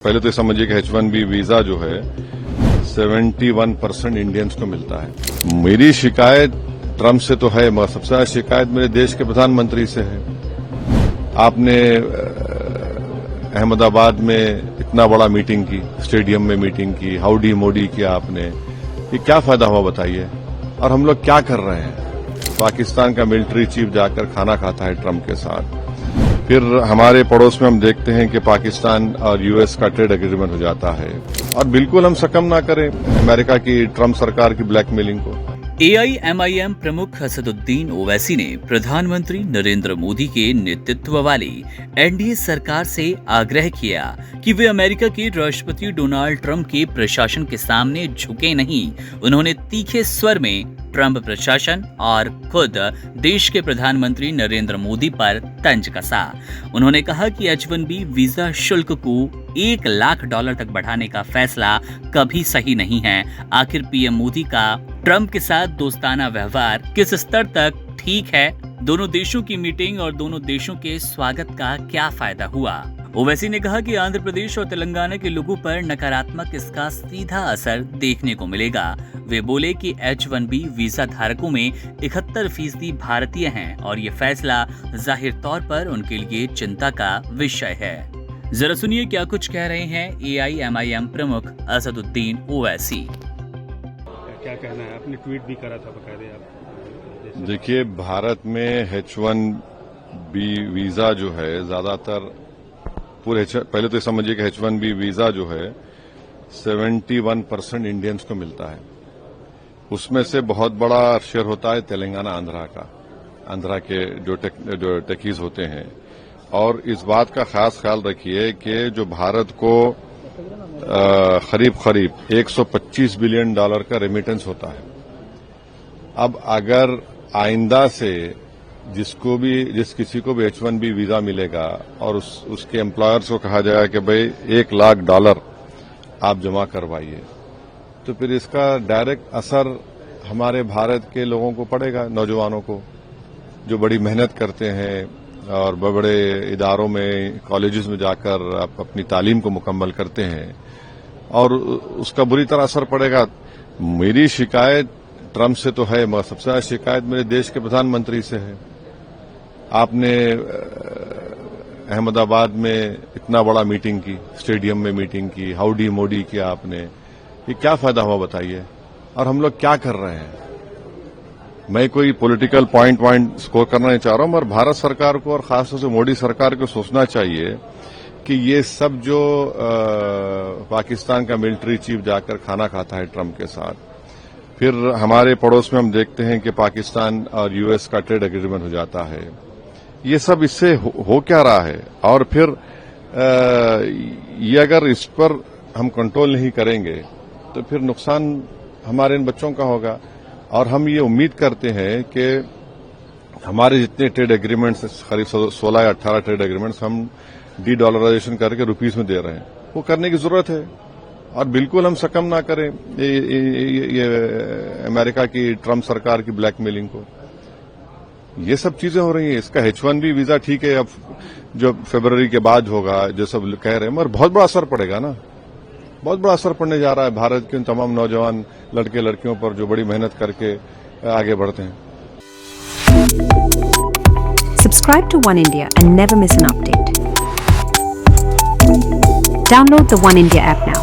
पहले तो समझिए कि H1B वीजा जो है 71% इंडियंस को मिलता है। मेरी शिकायत ट्रंप से तो है, मगर सबसे ज्यादा शिकायत मेरे देश के प्रधानमंत्री से है। आपने अहमदाबाद में इतना बड़ा मीटिंग की, स्टेडियम में मीटिंग की, हाउडी मोडी किया आपने, ये क्या फायदा हुआ बताइए? और हम लोग क्या कर रहे हैं? पाकिस्तान का मिलिट्री चीफ जाकर खाना खाता है ट्रंप के साथ। फिर हमारे पड़ोस में हम देखते हैं कि पाकिस्तान और यूएस का ट्रेड एग्रीमेंट हो जाता है, और बिल्कुल हम सकम ना करें अमेरिका की ट्रंप सरकार की ब्लैकमेलिंग को। AIMIM प्रमुख असदुद्दीन ओवैसी ने प्रधानमंत्री नरेंद्र मोदी के नेतृत्व वाली एनडीए सरकार से आग्रह किया कि वे अमेरिका के राष्ट्रपति डोनाल्ड ट्रंप के प्रशासन के सामने झुके नहीं। उन्होंने तीखे स्वर में ट्रंप प्रशासन और खुद देश के प्रधानमंत्री नरेंद्र मोदी पर तंज कसा। उन्होंने कहा कि H1B वीजा शुल्क को $1 लाख तक बढ़ाने का फैसला कभी सही नहीं है। आखिर पीएम मोदी का ट्रंप के साथ दोस्ताना व्यवहार किस स्तर तक ठीक है? दोनों देशों की मीटिंग और दोनों देशों के स्वागत का क्या फायदा हुआ? ओवैसी ने कहा कि आंध्र प्रदेश और तेलंगाना के लोगों पर नकारात्मक इसका सीधा असर देखने को मिलेगा। वे बोले कि H1B वीजा धारकों में 71% भारतीय हैं और ये फैसला जाहिर तौर पर उनके लिए चिंता का विषय है। जरा सुनिए क्या कुछ कह रहे हैं AIMIM प्रमुख असदुद्दीन ओवैसी। क्या कहना है? आपने ट्वीट भी करा था बकायदे आप। देखिए, भारत में H1B वीजा जो है ज्यादातर पहले तो समझिए कि H1B वीजा जो है 71% इंडियंस को मिलता है। उसमें से बहुत बड़ा शेयर होता है तेलंगाना आंध्रा के जो टेकीज होते हैं। और इस बात का खास ख्याल रखिए कि जो भारत को करीब 125 बिलियन डॉलर का रेमिटेंस होता है। अब अगर आइंदा से जिस किसी को भी H1B वीजा मिलेगा और उसके एम्प्लॉयर्स को कहा जाएगा कि भाई $1 लाख आप जमा करवाइए, तो फिर इसका डायरेक्ट असर हमारे भारत के लोगों को पड़ेगा, नौजवानों को, जो बड़ी मेहनत करते हैं और बड़े इदारों में, कॉलेजेस में जाकर अपनी तालीम को मुकम्मल करते हैं, और उसका बुरी तरह असर पड़ेगा। मेरी शिकायत ट्रंप से तो है, मगर सबसे ज्यादा शिकायत मेरे देश के प्रधानमंत्री से है। आपने अहमदाबाद में इतना बड़ा मीटिंग की, स्टेडियम में मीटिंग की, हाउडी मोडी किया आपने, ये क्या फायदा हुआ बताइए? और हम लोग क्या कर रहे हैं? मैं कोई पॉलिटिकल पॉइंट स्कोर करना नहीं चाह रहा हूं, मगर भारत सरकार को और खासतौर से मोदी सरकार को सोचना चाहिए कि ये सब जो पाकिस्तान का मिलिट्री चीफ जाकर खाना खाता है ट्रंप के साथ, फिर हमारे पड़ोस में हम देखते हैं कि पाकिस्तान और यूएस का ट्रेड एग्रीमेंट हो जाता है, ये सब इससे हो क्या रहा है? और फिर ये अगर इस पर हम कंट्रोल नहीं करेंगे तो फिर नुकसान हमारे इन बच्चों का होगा। और हम ये उम्मीद करते हैं कि हमारे जितने ट्रेड एग्रीमेंट्स, करीब 16 या 18 ट्रेड एग्रीमेंट्स हम डॉलराइजेशन करके रुपीस में दे रहे हैं, वो करने की जरूरत है। और बिल्कुल हम सकम ना करें ये अमेरिका की ट्रंप सरकार की ब्लैकमेलिंग को। ये सब चीजें हो रही हैं। इसका H1B वीजा ठीक है, अब जो फरवरी के बाद होगा, जो सब कह रहे हैं, मगर बहुत बड़ा असर पड़ेगा ना, बहुत बड़ा असर पड़ने जा रहा है भारत के उन तमाम नौजवान लड़के लड़कियों पर जो बड़ी मेहनत करके आगे बढ़ते हैं। Subscribe to One India and never miss an update. Download the One India app now.